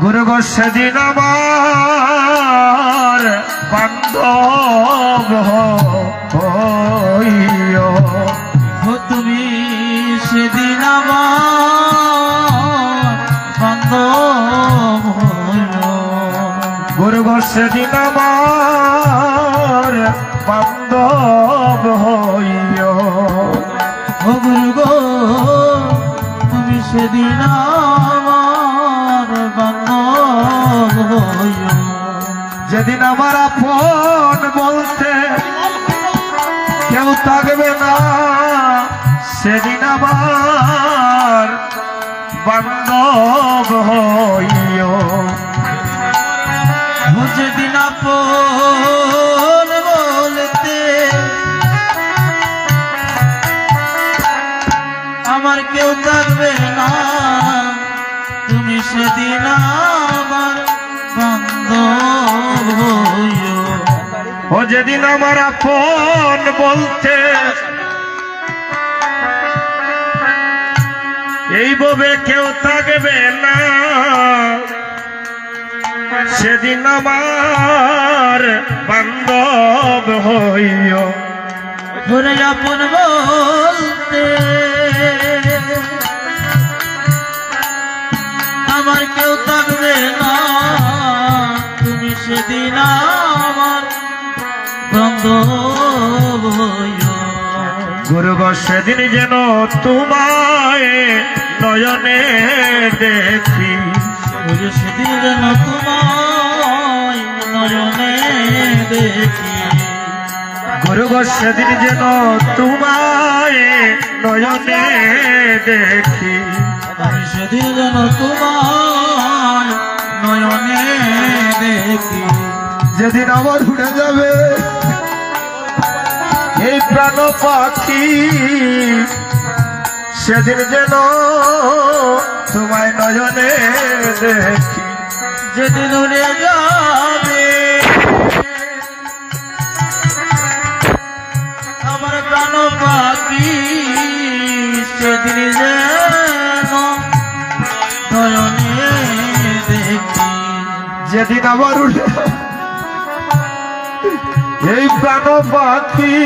গুরু গো সেদিন আমার বান্ধব হইও, তুমি সেদিন আমার বান্ধব হইও। গুরু গো সেদিন আমার বান্ধব হইও, ও গুরু গো তুমি সেদিন আমার বান্ধব হইও। যেদিন আমার আপন বলতে কেউ থাকবে না, সেদিন আমার বান্ধব হইও, যেদিন আপন বলতে আমার কেউ থাকবে না, তুমি সেদিন আমার বান্ধব হইও। ও যেদিন আমার আপন বলতে এইভাবে কেউ থাকবে না, সেদিন আমার বান্ধব হইও, ওরে আপন বলতে আমার কেউ থাকবে না, তুমি সেদিন আমার বান্ধব হইও। গুরু গো সেদিন যেন তোমায় নয়নে দেখি, ওরে সেদিন যেন তোমায় নয়নে দেখি, গুরু গো সেদিন যেন তোমায় নয়নে দেখি, আমি সেদিন যেন তোমায় নয়নে দেখি। যেদিন আমার উড়ে যাবে এই প্রাণ পাখি, সেদিন যেন তোমায় নয়নে দেখি, যেদিন উড়ে যাবে আমার প্রাণ পাখি, সেদিন যেন নয়নে দেখি। যেদিন আমার উড়ে এই প্রাণ পাখি,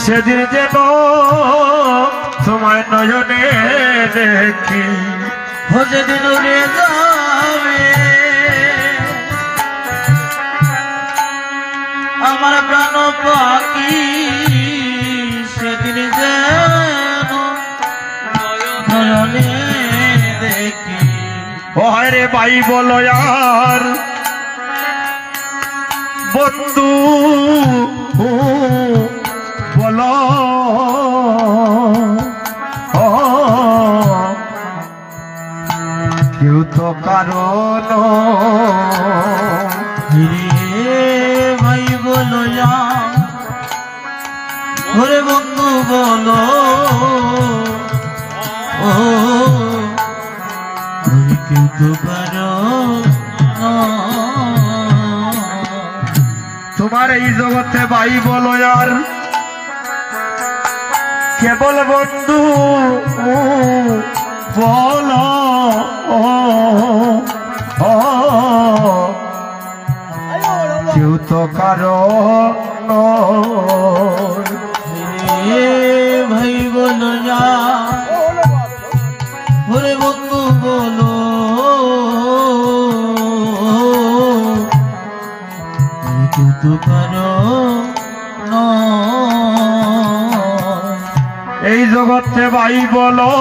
সেদিন যেন তোমায় নয়নে দেখি, ও যেদিন উড়ে যাবে আমার প্রাণ পাখি, সেদিন যেন নয়নে দেখি। ও হায় রে ভাই বলো আর বন্ধু বলো, কেউ তো কারণ রে ভাই বলো ওরে বন্ধু বলো, ও কেউ তো পারো না। তোমার এই জগতে ভাই বলো আর কেবল বন্ধু বলো, কেউ তো কারণ রে ভাই বলো ওরে বন্ধু বলো, কেউ তো পারো না। এই জগতে ভাই বলো